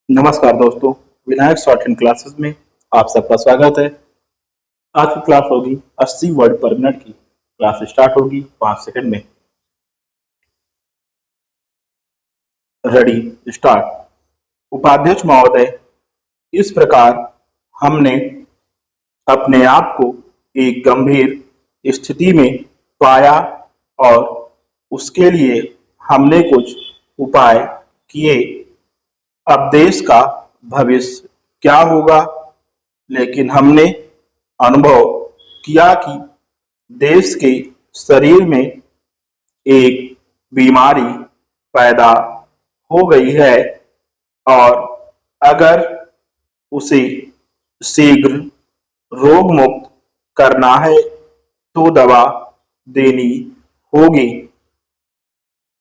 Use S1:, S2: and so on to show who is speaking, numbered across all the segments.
S1: नमस्कार दोस्तों, Vinayak short hand classes में आप सबका स्वागत है। आज की क्लास होगी 80 वर्ड पर मिनट की। क्लास स्टार्ट होगी 5 सेकंड में। Ready start. उपाध्यक्ष महोदय, इस प्रकार हमने अपने आप को एक गंभीर स्थिति में पाया और उसके लिए हमने कुछ उपाय किए। अब देश का भविष्य क्या होगा, लेकिन हमने अनुभव किया कि देश के शरीर में एक बीमारी पैदा हो गई है और अगर उसे शीघ्र रोग मुक्त करना है तो दवा देनी होगी,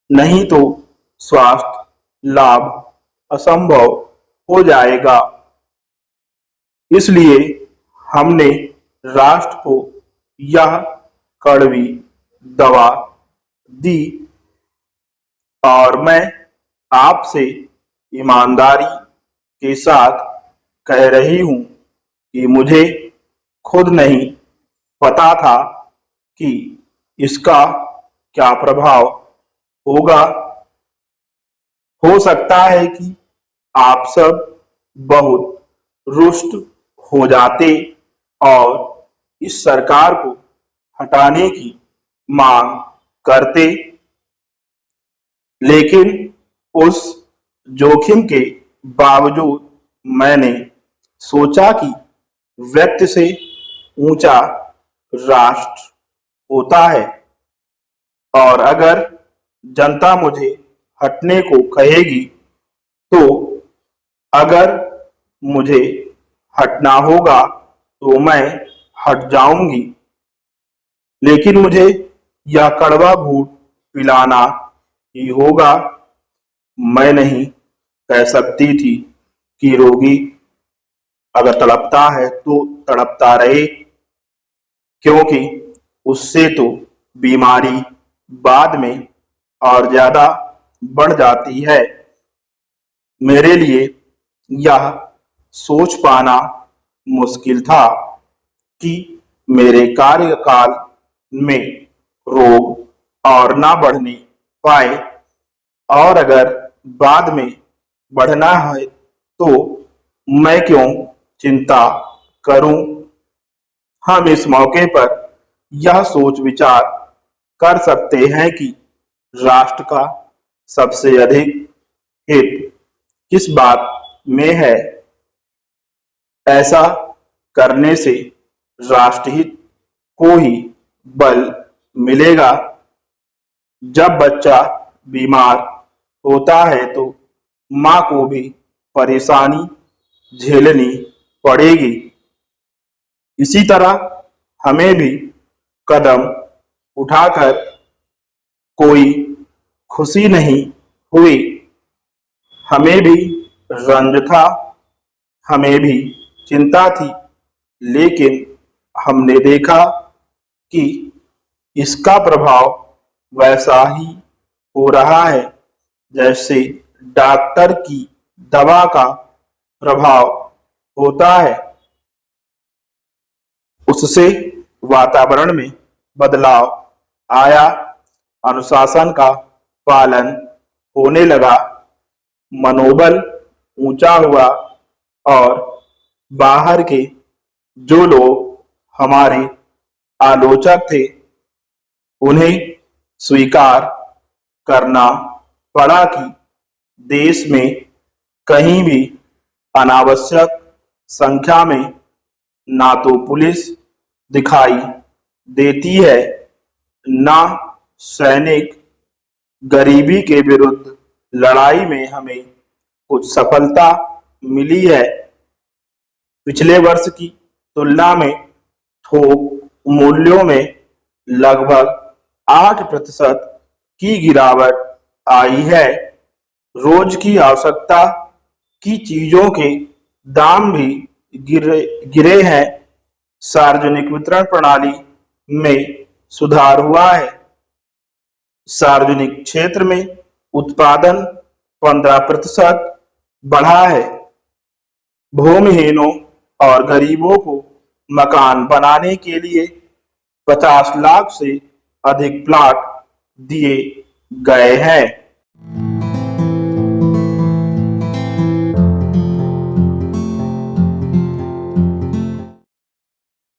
S1: नहीं तो स्वास्थ्य लाभ असंभव हो जाएगा। इसलिए हमने राष्ट्र को यह कड़वी दवा दी और मैं आपसे ईमानदारी के साथ कह रही हूं कि मुझे खुद नहीं पता था कि इसका क्या प्रभाव होगा। हो सकता है कि आप सब बहुत रुष्ट हो जाते और इस सरकार को हटाने की मांग करते, लेकिन उस जोखिम के बावजूद मैंने सोचा कि व्यक्ति से ऊंचा राष्ट्र होता है और अगर जनता मुझे हटने को कहेगी तो अगर मुझे हटना होगा तो मैं हट जाऊंगी, लेकिन मुझे यह कड़वा घूंट पिलाना ही होगा। मैं नहीं कह सकती थी कि रोगी अगर तड़पता है तो तड़पता रहे, क्योंकि उससे तो बीमारी बाद में और ज्यादा बढ़ जाती है। मेरे लिए यह सोच पाना मुश्किल था कि मेरे कार्यकाल में रोग और ना बढ़ने पाए और अगर बाद में बढ़ना है तो मैं क्यों चिंता करूं। हम इस मौके पर यह सोच विचार कर सकते हैं कि राष्ट्र का सबसे अधिक हित किस बात में है। ऐसा करने से राष्ट्रहित को ही बल मिलेगा। जब बच्चा बीमार होता है तो माँ को भी परेशानी झेलनी पड़ेगी। इसी तरह हमें भी कदम उठाकर कोई खुशी नहीं हुई। हमें भी रंज था, हमें भी चिंता थी, लेकिन हमने देखा कि इसका प्रभाव वैसा ही हो रहा है जैसे डॉक्टर की दवा का प्रभाव होता है। उससे वातावरण में बदलाव आया, अनुशासन का पालन होने लगा, मनोबल ऊंचा हुआ और बाहर के जो लोग हमारे आलोचक थे उन्हें स्वीकार करना पड़ा कि देश में कहीं भी अनावश्यक संख्या में ना तो पुलिस दिखाई देती है, ना सैनिक। गरीबी के विरुद्ध लड़ाई में हमें कुछ सफलता मिली है। पिछले वर्ष की तुलना में थोक मूल्यों में लगभग 8% की गिरावट आई है। रोज की आवश्यकता की चीजों के दाम भी गिरे हैं। सार्वजनिक वितरण प्रणाली में सुधार हुआ है। सार्वजनिक क्षेत्र में उत्पादन 15% बढ़ा है। भूमिहीनों और गरीबों को मकान बनाने के लिए 50 लाख से अधिक प्लॉट दिए गए हैं।